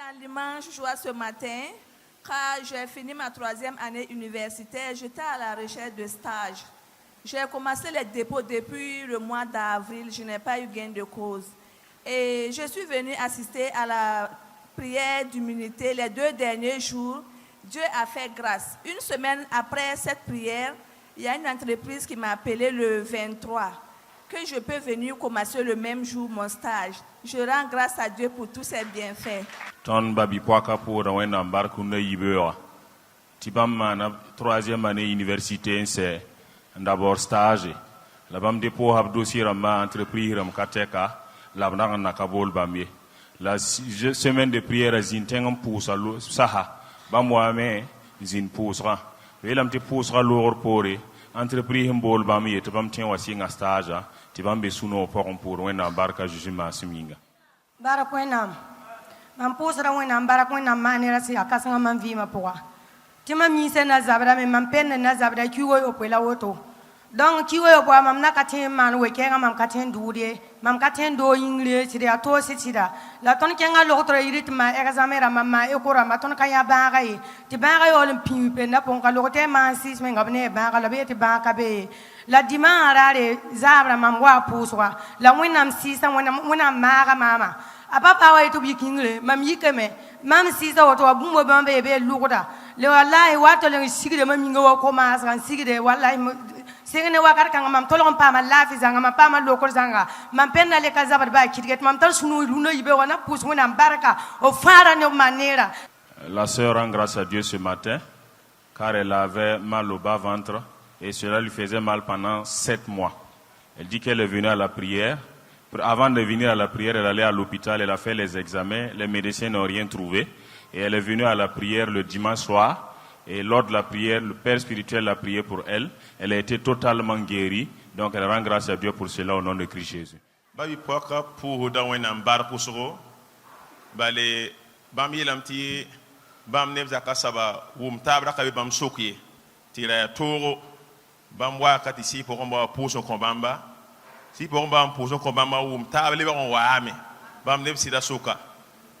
un dimanche joie ce matin, quand j'ai fini ma 3e année universitaire, j'étais à la recherche de stage. J'ai commencé les dépôts depuis le mois d'avril, je n'ai pas eu gain de cause. Et je suis venue assister à la prière d'humilité les 2 derniers jours. Dieu a fait grâce. Une semaine après cette prière, il y a une entreprise qui m'a appelé le 23, que je peux venir commencer le même jour mon stage. Je rends grâce à Dieu pour tous ses bienfaits. Ton babi poaka pour un embarque na yibeur. Tibam mana 3e année université c'est d'abord stage. La bam dépôt hab dossier rama entreprise ram kateka la bana nakabol bamie. La semaine de prière zintengam pousa saha bamwame zin pousra. Velam te pousra lor pore entreprise mbol bamie te bam tien wasi nga stage ti bam be suno pour un embarque jugement siminga. Barakwenam. Man posera wenam barakwenam manera si akasanga man vima poa. Tima mi se na zabra me man pen na zabra kiwo yo pela woto. Donc kiwo yo poa mam na katen man we kenga mam katen dude, mam katen do ingle ti a to si ti da. La ton kenga lokotro irit ma examera mama e kora ma ton kaya banga e. Ti banga yo lim pimpe na pon ka lokote man sis men ngabne banga la be ti banga be. La diman arare zabra mam wa poswa. La wenam sisa wenam maga mama. Papa wa itu bikingle mam yikeme mam sisa wato abumbo bambe be lugoda le wallahi wato le sigide mam yinga wa commence kan sigide wallahi sigene wa kar kan mam tolon pa ma lafi zanga mam pa ma lokol zanga mam penna le ka zabar ba kirget mam tal sunu luna yibe wana pus wona baraka o fara no manera. La sœur rend grâce à Dieu ce matin car elle avait mal au bas-ventre et cela lui faisait mal pendant 7 mois. Elle dit qu'elle est venue à la prière. Avant de venir à la prière, elle allait à l'hôpital, elle a fait les examens, les médecins n'ont rien trouvé. Et elle est venue à la prière le dimanche soir. Et lors de la prière, le Père spirituel a prié pour elle. Elle a été totalement guérie. Donc elle rend grâce à Dieu pour cela au nom de Christ Jésus. Babi poka pour dawen ambar kusoro. Bale bam yelamti bam nebza kasaba wum tabra kabe bam sokye. Tira toro bam wa katisi pour on pouso kombamba. Si pour bam pouso kombamba wum table ba on wa ame. Bam neb sida soka.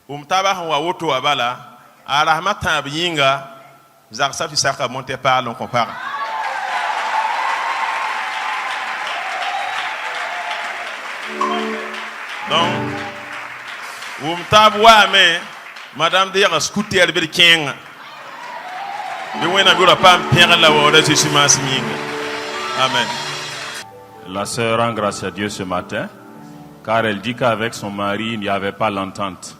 Wum taba wa woto abala arahma tabinga zaksa fi saka monte par l'on compare. Donc, vous me madame de scooter de King. Amen. La sœur rend grâce à Dieu ce matin, car elle dit qu'avec son mari, il n'y avait pas l'entente.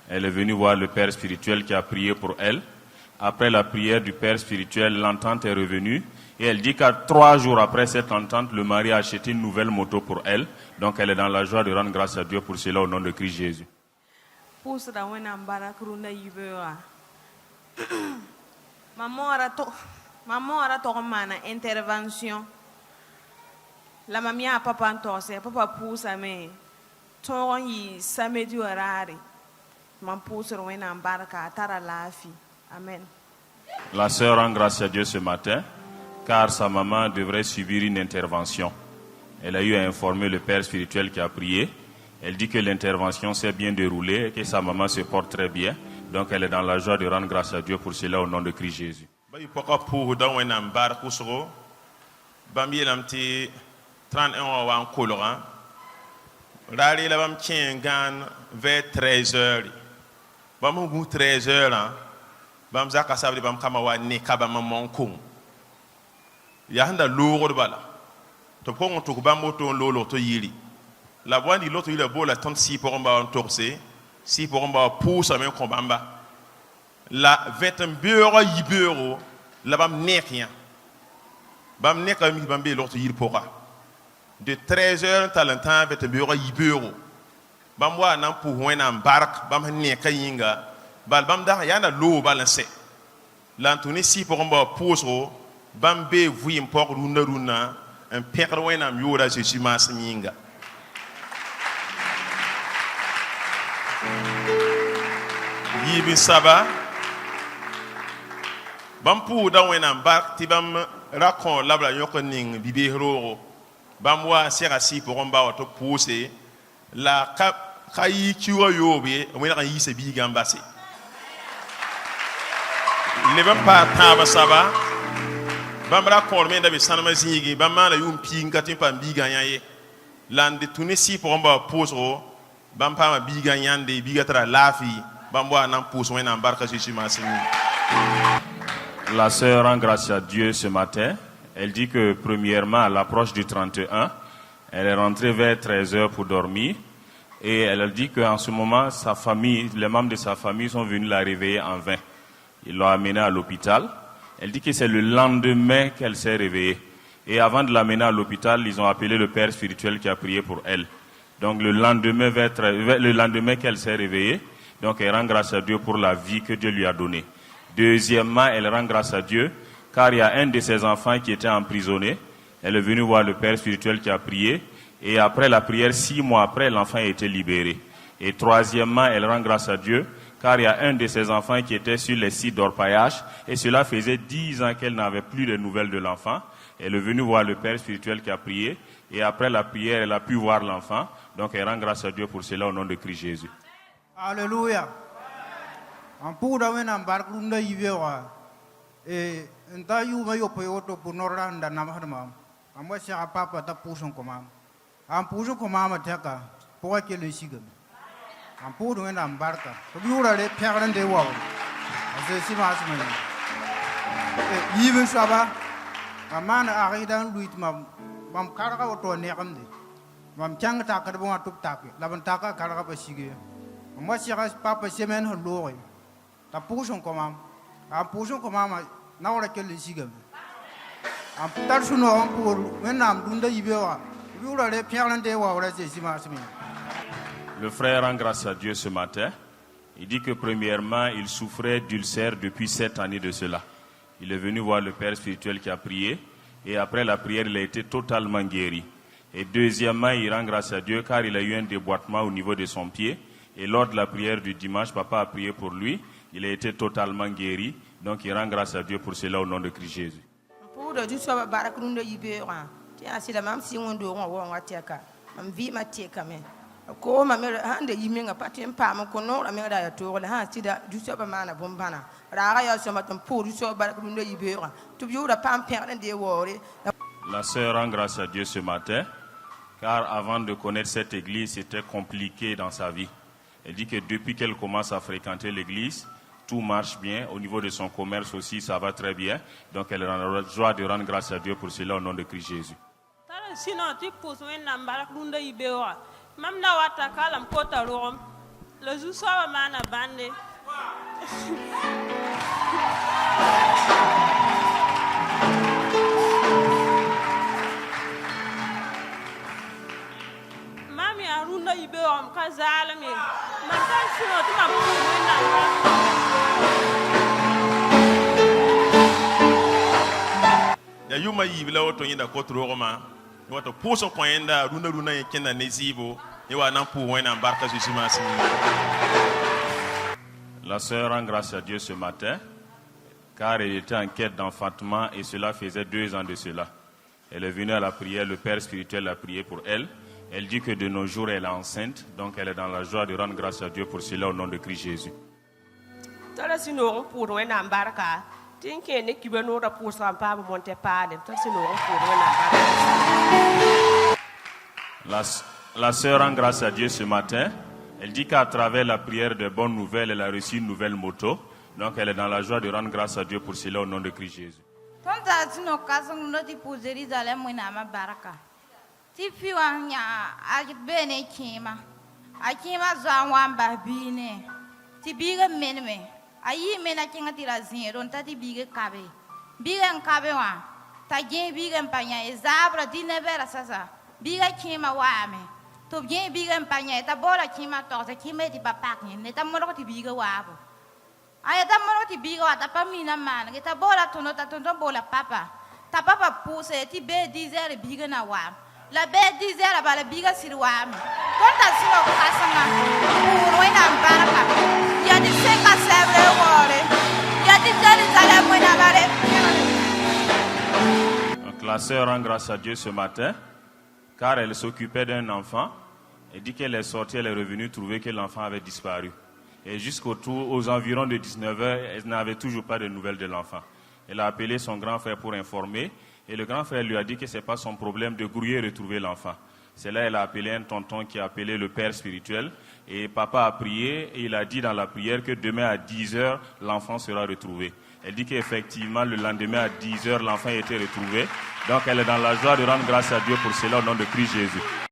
Elle est venue voir le Père spirituel qui a prié pour elle. Après la prière du Père spirituel, l'entente est revenue. Et elle dit qu'à 3 jours après cette entente, le mari a acheté une nouvelle moto pour elle. Donc elle est dans la joie de rendre grâce à Dieu pour cela au nom de Christ Jésus. Maman a une intervention. La mamia a papa entose, papa pousse à me. Ton y samedi orare. Maman pousse rouen en barca, tara la fille. Amen. La sœur rend grâce à Dieu ce matin, car sa maman devrait subir une intervention. Elle a eu à informer le Père spirituel qui a prié. Elle dit que l'intervention s'est bien déroulée et que sa maman se porte très bien. Donc elle est dans la joie de rendre grâce à Dieu pour cela au nom de Christ Jésus. Pour dans un bar kusoro, bambi lamti 31 ans en colorant. Rari la bam tien gan vers 13h. Bam goût 13h. Bam zaka sabri bam kama wa ne kaba mamon kum. Ya handa lourd bala. To pon to bam moto lolo to yiri. La voix dit l'autre il est beau la 36 pour on va en torser, 6 pour on va pousser même kombamba. La 20 bureau yibero la bam ne rien. Bam ne comme bam be l'autre yiri pora. De 13h talentant 20 bureau yibero. Bam wa nan pour when en barque bam ne kayinga. Bal bam da yana lo balance. L'antoni 6 pour on va pousser bam be vui import runa un père when am yora Jésus mas minga. Yibi saba bam pu da wena bark ti bam rakon labla yokoning bibi hero bam wa sera si pour on ba to pousser la kayi kiwa yobe wena kan yise bi gambase Le bam pa taba saba. Bambra korme da be sanama zingi bamana yum pinga tin pa biga yaye. Lande tunisi pour mba posro bam pa ma biga yande biga tra lafi bambo nan pousse wena barka Jésus masini. La sœur rend grâce à Dieu ce matin. Elle dit que premièrement, à l'approche du 31, elle est rentrée vers 13h pour dormir. Et elle a dit qu'en ce moment, sa famille, les membres de sa famille sont venus la réveiller en vain. Ils l'ont amenée à l'hôpital. Elle dit que c'est le lendemain qu'elle s'est réveillée. Et avant de l'amener à l'hôpital, ils ont appelé le père spirituel qui a prié pour elle. Donc le lendemain qu'elle s'est réveillée, donc elle rend grâce à Dieu pour la vie que Dieu lui a donnée. Deuxièmement, elle rend grâce à Dieu car il y a un de ses enfants qui était emprisonné. Elle est venue voir le père spirituel qui a prié. Et après la prière, 6 mois après, l'enfant a été libéré. Et troisièmement, elle rend grâce à Dieu car il y a un de ses enfants qui était sur les sites d'orpaillage. Et cela faisait 10 ans qu'elle n'avait plus de nouvelles de l'enfant. Elle est venue voir le père spirituel qui a prié. Et après la prière, elle a pu voir l'enfant. Donc elle rend grâce à Dieu pour cela au nom de Christ Jésus. Alléluia. En pour d'avoir un barcoun de Yvéra. Et un taillou me yopoyoto pour Noranda Namarma. En moi, c'est un papa ta poussons comme un poussons comme un teka pour que le signe. En pour d'avoir un barca. Vous allez perdre des walls. C'est si mal. Yves Saba. Ma man arrive dans lui, mam carga auto néramde. Mam chang taka de bon à tout taper. La bantaka carga pas sigue. Moi, si je papa semaine à l'oreille. Ta poussons comme un poussons comme un n'a pas que le signe. Un personnel pour un homme d'une Yvéra. Vous allez perdre des walls. C'est si mal. Le frère rend grâce à Dieu ce matin. Il dit que premièrement, il souffrait d'ulcère depuis 7 années de cela. Il est venu voir le père spirituel qui a prié. Et après la prière, il a été totalement guéri. Et deuxièmement, il rend grâce à Dieu car il a eu un déboîtement au niveau de son pied. Et lors de la prière du dimanche, papa a prié pour lui. Il a été totalement guéri. Donc il rend grâce à Dieu pour cela au nom de Christ Jésus. Pour le Dieu soit barakun de Yvéra. Tiens, c'est la même si on doit en wateka. Mam vie ma tieka mais. Ko ma mère hande yiminga patien pa ma kono la mère da to la ha tida du soit mana bombana. Rara ya so matam pour du soit barakun de Yvéra. Tu biura pam perdre des wori. La sœur rend grâce à Dieu ce matin, car avant de connaître cette église, c'était compliqué dans sa vie. Elle dit que depuis qu'elle commence à fréquenter l'église, tout marche bien. Au niveau de son commerce aussi, ça va très bien. Donc elle a la joie de rendre grâce à Dieu pour cela au nom de Christ Jésus. Sinon, tu pousses un embarque de Yvéra. Même là, tu as calme pour ta robe. Le jour soir, man a bandé. Mami a runda Yvéra, on casale, mais maintenant, sinon, tu m'as poussé Ya yuma yibla auto yinda kotro roma. Wato pousse point da runa yekenda nezibo. Yewa nan pour wena barka Jésus masini. La sœur rend grâce à Dieu ce matin, car elle était en quête d'enfantement et cela faisait 2 ans de cela. Elle est venue à la prière, le père spirituel a prié pour elle. Elle dit que de nos jours elle est enceinte, donc elle est dans la joie de rendre grâce à Dieu pour cela au nom de Christ Jésus. La sœur rend grâce à Dieu ce matin. Elle dit qu'à travers la prière de bonnes nouvelles, elle a reçu une nouvelle moto. Donc elle est dans la joie de rendre grâce à Dieu pour cela au nom de Christ Jésus. Ayi mena kinga tira zero ntati bige kabe bigen kabe wa tagen bigen panya ezabra dinevera sasa biga kima wame to bien bigen panya ta bola kima to ta kima di papak ni ne ta moro ti biga wabo aya ta moro ti biga wa ta pamina man ta bola tono ta tono bola papa ta papa puse ti be dizer biga na wa la be dizer ba la biga sirwame konta sino kasanga uro ina baraka ya di seka sebre wore ya di Jérusalem ina bare. Donc la sœur rend grâce à Dieu ce matin car elle s'occupait d'un enfant. Elle dit qu'elle est sortie, elle est revenue trouver que l'enfant avait disparu. Et aux environs de 19h, elle n'avait toujours pas de nouvelles de l'enfant. Elle a appelé son grand frère pour informer. Et le grand frère lui a dit que ce n'est pas son problème de grouiller et retrouver l'enfant. C'est là qu'elle a appelé un tonton qui a appelé le père spirituel. Et papa a prié et il a dit dans la prière que demain à 10h, l'enfant sera retrouvé. Elle dit qu'effectivement, le lendemain à 10h, l'enfant a été retrouvé. Donc elle est dans la joie de rendre grâce à Dieu pour cela au nom de Christ Jésus.